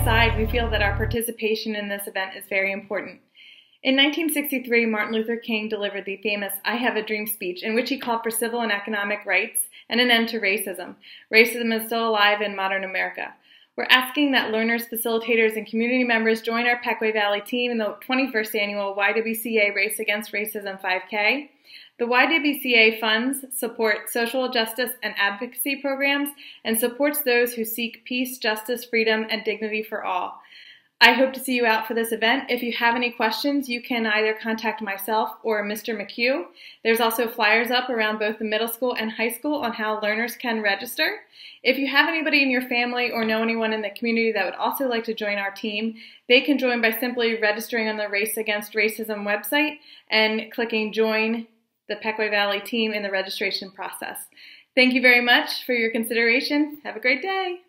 aside, we feel that our participation in this event is very important. In 1963, Martin Luther King delivered the famous "I Have a Dream" speech in which he called for civil and economic rights and an end to racism. Racism is still alive in modern America. We're asking that learners, facilitators, and community members join our Pequea Valley team in the 21st annual YWCA Race Against Racism 5K. The YWCA funds, support social justice and advocacy programs, and supports those who seek peace, justice, freedom, and dignity for all. I hope to see you out for this event. If you have any questions, you can either contact myself or Mr. McHugh. There's also flyers up around both the middle school and high school on how learners can register. If you have anybody in your family or know anyone in the community that would also like to join our team, they can join by simply registering on the Race Against Racism website and clicking Join the Pequea Valley team in the registration process. Thank you very much for your consideration. Have a great day.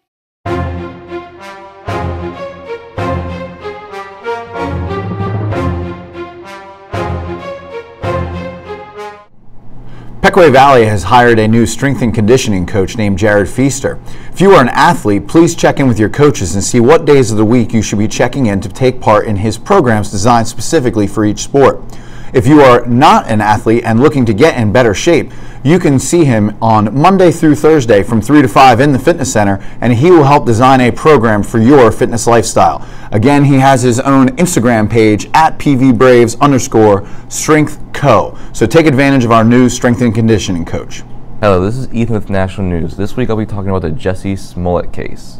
Pequea Valley has hired a new strength and conditioning coach named Jared Feaster. If you are an athlete, please check in with your coaches and see what days of the week you should be checking in to take part in his programs designed specifically for each sport. If you are not an athlete and looking to get in better shape, you can see him on Monday through Thursday from 3 to 5 in the fitness center, and he will help design a program for your fitness lifestyle. Again, he has his own Instagram page at pvbraves_strengthco. So take advantage of our new strength and conditioning coach. Hello, this is Ethan with National News. This week I'll be talking about the Jussie Smollett case.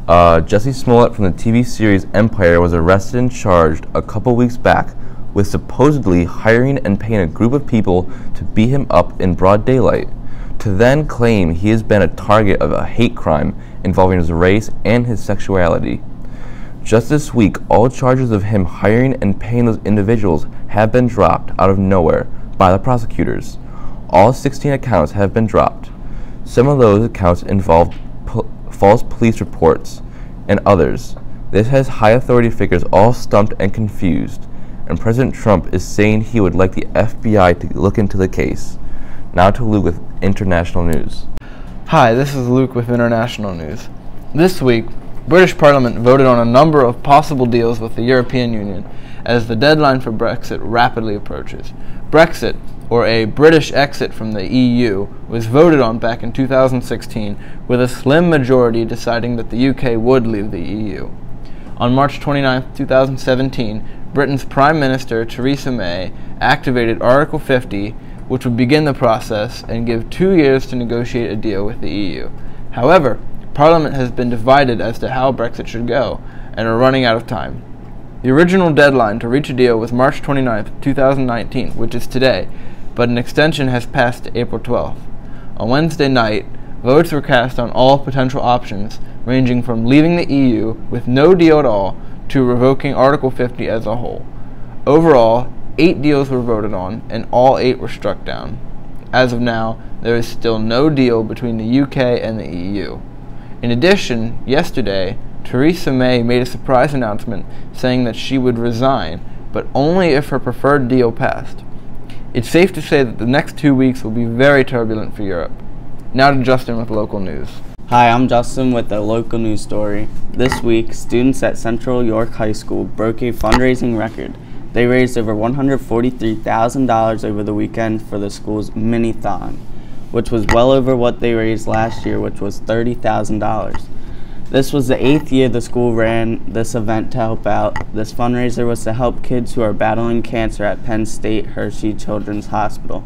Jussie Smollett from the TV series Empire was arrested and charged a couple weeks back with supposedly hiring and paying a group of people to beat him up in broad daylight, to then claim he has been a target of a hate crime involving his race and his sexuality. Just this week, all charges of him hiring and paying those individuals have been dropped out of nowhere by the prosecutors. All 16 accounts have been dropped. Some of those accounts involved false police reports and others. This has high authority figures all stumped and confused, and President Trump is saying he would like the FBI to look into the case. Now to Luke with International News. Hi, this is Luke with International News. This week, British Parliament voted on a number of possible deals with the European Union as the deadline for Brexit rapidly approaches. Brexit, or a British exit from the EU, was voted on back in 2016 with a slim majority deciding that the UK would leave the EU. On March 29, 2017, Britain's Prime Minister Theresa May activated Article 50, which would begin the process and give 2 years to negotiate a deal with the EU. However, Parliament has been divided as to how Brexit should go, and are running out of time. The original deadline to reach a deal was March 29, 2019, which is today, but an extension has passed to April 12th. On Wednesday night, votes were cast on all potential options, ranging from leaving the EU with no deal at all to revoking Article 50 as a whole. Overall, 8 deals were voted on, and all 8 were struck down. As of now, there is still no deal between the UK and the EU. In addition, yesterday, Theresa May made a surprise announcement saying that she would resign, but only if her preferred deal passed. It's safe to say that the next 2 weeks will be very turbulent for Europe. Now to Justin with local news. Hi, I'm Justin with a local news story. This week, students at Central York High School broke a fundraising record. They raised over $143,000 over the weekend for the school's mini-thon, which was well over what they raised last year, which was $30,000. This was the 8th year the school ran this event to help out. This fundraiser was to help kids who are battling cancer at Penn State Hershey Children's Hospital.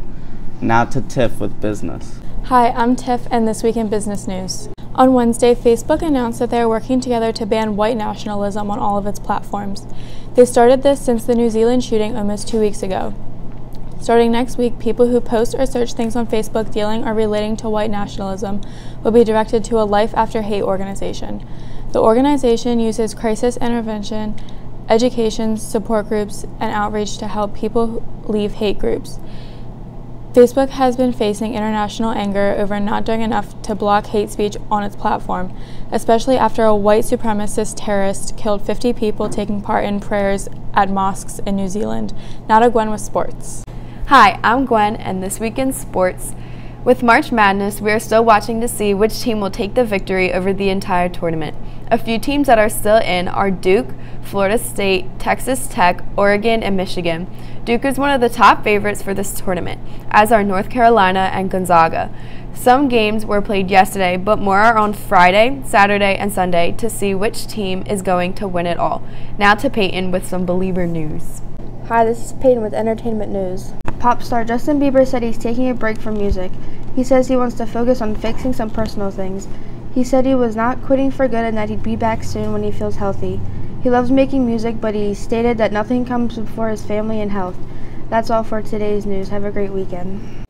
Now to Tiff with business. Hi, I'm Tiff, and this week in business news. On Wednesday, Facebook announced that they are working together to ban white nationalism on all of its platforms. They started this since the New Zealand shooting almost 2 weeks ago. Starting next week, people who post or search things on Facebook dealing or relating to white nationalism will be directed to a Life After Hate organization. The organization uses crisis intervention, education, support groups, and outreach to help people leave hate groups. Facebook has been facing international anger over not doing enough to block hate speech on its platform, especially after a white supremacist terrorist killed 50 people taking part in prayers at mosques in New Zealand. Now to Gwen with sports. Hi, I'm Gwen, and this week in sports, With March Madness, we are still watching to see which team will take the victory over the entire tournament. A few teams that are still in are Duke, Florida State, Texas Tech, Oregon, and Michigan. Duke is one of the top favorites for this tournament, as are North Carolina and Gonzaga. Some games were played yesterday, but more are on Friday, Saturday, and Sunday to see which team is going to win it all. Now to Peyton with some Believer news. Hi, this is Peyton with Entertainment News. Pop star Justin Bieber said he's taking a break from music. He says he wants to focus on fixing some personal things. He said he was not quitting for good and that he'd be back soon when he feels healthy. He loves making music, but he stated that nothing comes before his family and health. That's all for today's news. Have a great weekend.